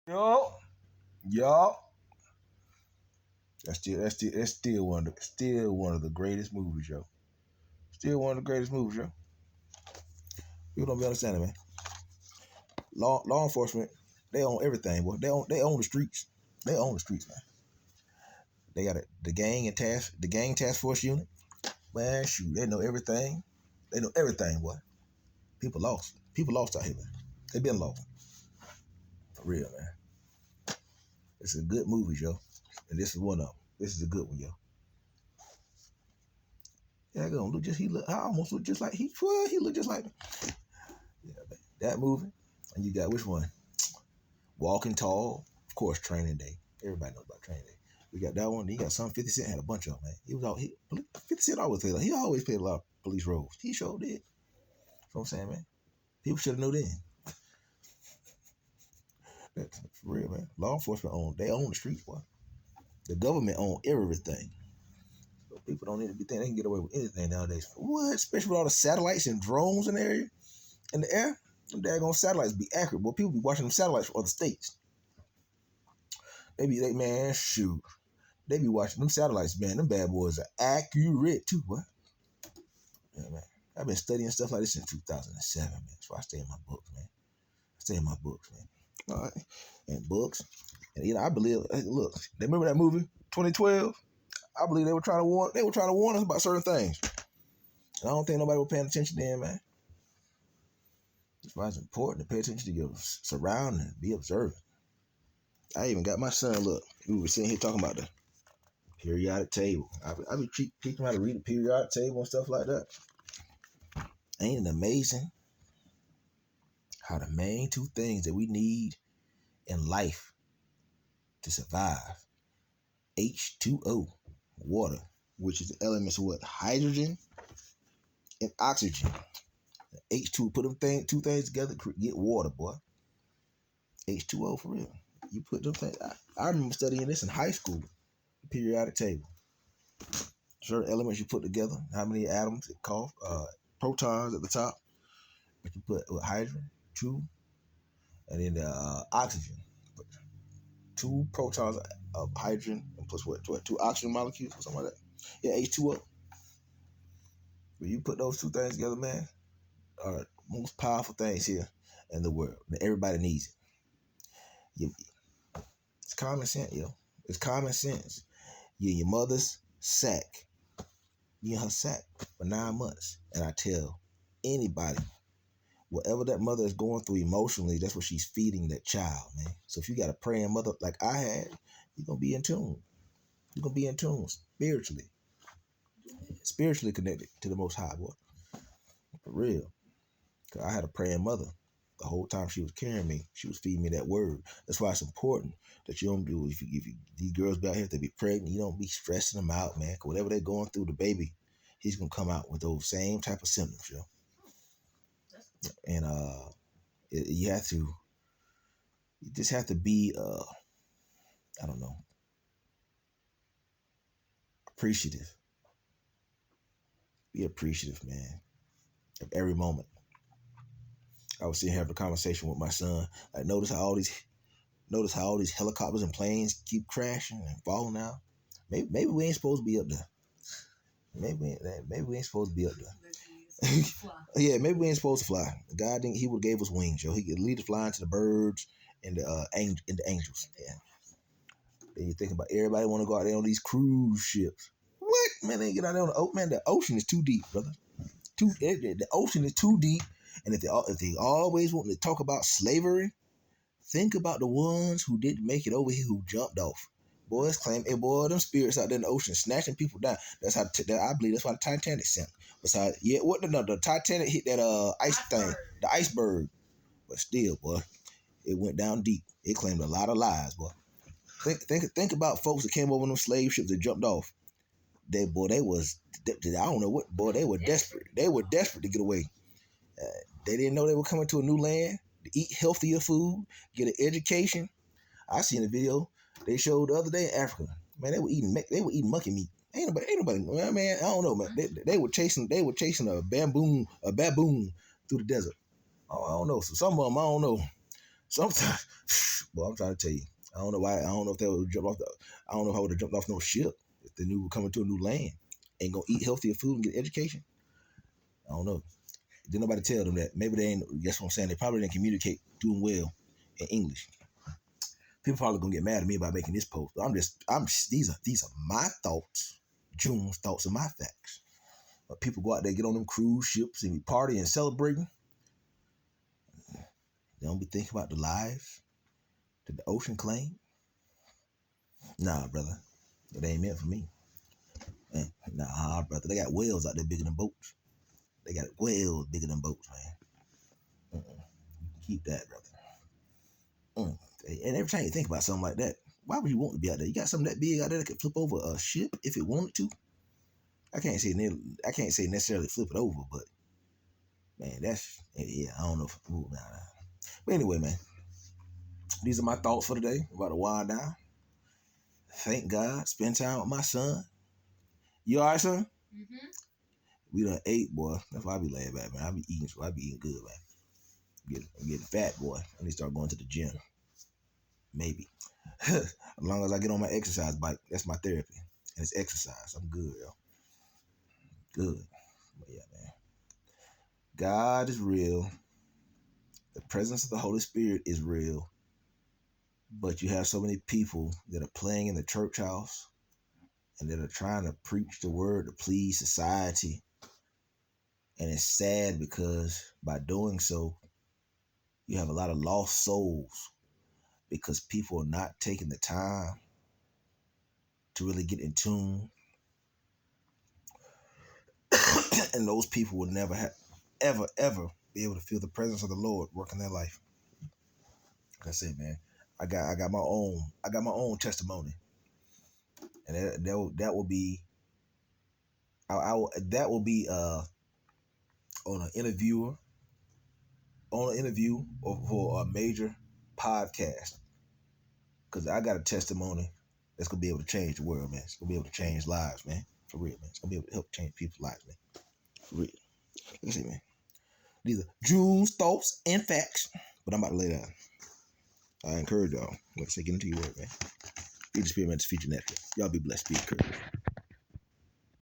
Yo, yo. That's still one of the greatest movies, yo. Still one of the greatest movies, yo. People don't be understanding, man. Law enforcement, they own everything, boy. They own the streets. They own the streets, man. They got the gang task force unit. Man, shoot, they know everything. They know everything, boy. People lost. People lost out here, man. They been lost. For real, man. It's a good movie, yo. And this is one of them. This is a good one, yo. Yeah, I gonna look just I almost look just like he looked just like me. Yeah, man. That movie. And you got which one? Walking Tall, of course, Training Day. Everybody knows about Training Day. We got that one. Then you got some 50 Cent had a bunch of them, man. 50 Cent always played he always played a lot of police roles. He sure did. That's what I'm saying, man. People should have known then. That's for real, man. Law enforcement own the streets, boy. The government own everything. So people don't need to be thinking they can get away with anything nowadays. What? Especially with all the satellites and drones in the area, in the air. Them daggone satellites be accurate. Boy, people be watching them satellites from other states. Man, shoot. They be watching them satellites, man. Them bad boys are accurate too, boy. Yeah, man. I've been studying stuff like this since 2007, man. That's why I stay in my books, man. I stay in my books, man. All right. And books. And I believe, look, they remember that movie, 2012? I believe they were trying to warn us about certain things. And I don't think nobody was paying attention then, man. That's why it's important to pay attention to your surroundings, be observant. I even got my son, look, we were sitting here talking about the periodic table. I be teaching him how to read the periodic table and stuff like that. Ain't it amazing how the main two things that we need in life to survive, H2O, water, which is the elements of what? Hydrogen and oxygen. H2, put them two things together, get water, boy. H2O for real. You put them things. I remember studying this in high school, the periodic table. Certain elements you put together, how many atoms it costs, protons at the top, but you put with hydrogen, 2, and then the oxygen, 2 protons of hydrogen, and plus what, 2 oxygen molecules or something like that. Yeah, H2O. When you put those two things together, man, are the most powerful things here in the world. Everybody needs it. It's common sense, yo. It's common sense. You're in your mother's sack. You in her sack for 9 months. And I tell anybody, whatever that mother is going through emotionally, that's what she's feeding that child, man. So if you got a praying mother like I had, you're going to be in tune. You're going to be in tune spiritually. Spiritually connected to the Most High, boy. For real. Because I had a praying mother. The whole time she was carrying me, she was feeding me that word. That's why it's important that you don't do, if these girls be out here to be pregnant, you don't be stressing them out, man. Because whatever they're going through, the baby, he's going to come out with those same type of symptoms, yo. And you just have to be, I don't know, appreciative. Be appreciative, man, of every moment. I was sitting here having a conversation with my son. Like, notice how all these helicopters and planes keep crashing and falling out. Maybe we ain't supposed to be up there. Maybe we ain't supposed to be up there. Yeah, maybe we ain't supposed to fly. God didn't. He would have gave us wings, yo. He could lead us flying to the birds and the angels. Yeah. Then you think about everybody want to go out there on these cruise ships. What, man? They get out there on the ocean. Man, the ocean is too deep, brother. The ocean is too deep. And if they always want to talk about slavery, think about the ones who didn't make it over here, who jumped off. Boys claim, hey, boy, them spirits out there in the ocean snatching people down. That's how I believe that's why the Titanic sank. Besides, yeah, the Titanic hit that iceberg. The iceberg. But still, boy, it went down deep. It claimed a lot of lives, boy. Think about folks that came over on them slave ships that jumped off. They was, I don't know what, boy, they were desperate. They were desperate to get away. They didn't know they were coming to a new land to eat healthier food, get an education. I seen a video they showed the other day in Africa. Man, they were eating monkey meat. Ain't nobody, man, I don't know, man. They were chasing a baboon through the desert. Oh, I don't know. So some of them, I don't know. Sometimes, well, I'm trying to tell you, I don't know why. I don't know if they would jump off the. I don't know if I would have jumped off no ship if they knew we were coming to a new land. Ain't gonna eat healthier food and get education. I don't know. Did nobody tell them that? Maybe they ain't. That's what I'm saying. They probably didn't communicate doing well in English. People probably gonna get mad at me about making this post. These are my thoughts, June's thoughts and my facts. But people go out there, get on them cruise ships and be partying and celebrating. They don't be thinking about the lives that the ocean claim. Nah, brother, it ain't meant for me. Man, nah, brother, they got whales out there bigger than boats. They got whales bigger than boats, man. Keep that, brother. And every time you think about something like that, why would you want to be out there? You got something that big out there that could flip over a ship if it wanted to. I can't say necessarily flip it over, but man, I don't know. Nah. But anyway, man, these are my thoughts for today. About to wind down. Thank God. Spend time with my son. You all right, son? Mm-hmm. We done ate, boy. That's why I be laying back, man. I be eating good, man. I'm getting fat, boy. I need to start going to the gym. Maybe. As long as I get on my exercise bike, that's my therapy. And it's exercise. I'm good, yo. Good. But yeah, man. God is real. The presence of the Holy Spirit is real. But you have so many people that are playing in the church house and that are trying to preach the word to please society. And it's sad because by doing so, you have a lot of lost souls because people are not taking the time to really get in tune. And those people will never ever be able to feel the presence of the Lord work in their life. Like I said, man, I got my own testimony. And that will be that will be on an interview for a major podcast, because I got a testimony that's gonna be able to change the world, man. It's gonna be able to change lives, man. For real, man. It's gonna be able to help change people's lives, man. For real. Like I say, man. These are June's thoughts and facts, but I'm about to lay down. I encourage y'all. Like I say, get into your word, man. Be the spirit, man. To feature natural. Y'all be blessed. Be encouraged.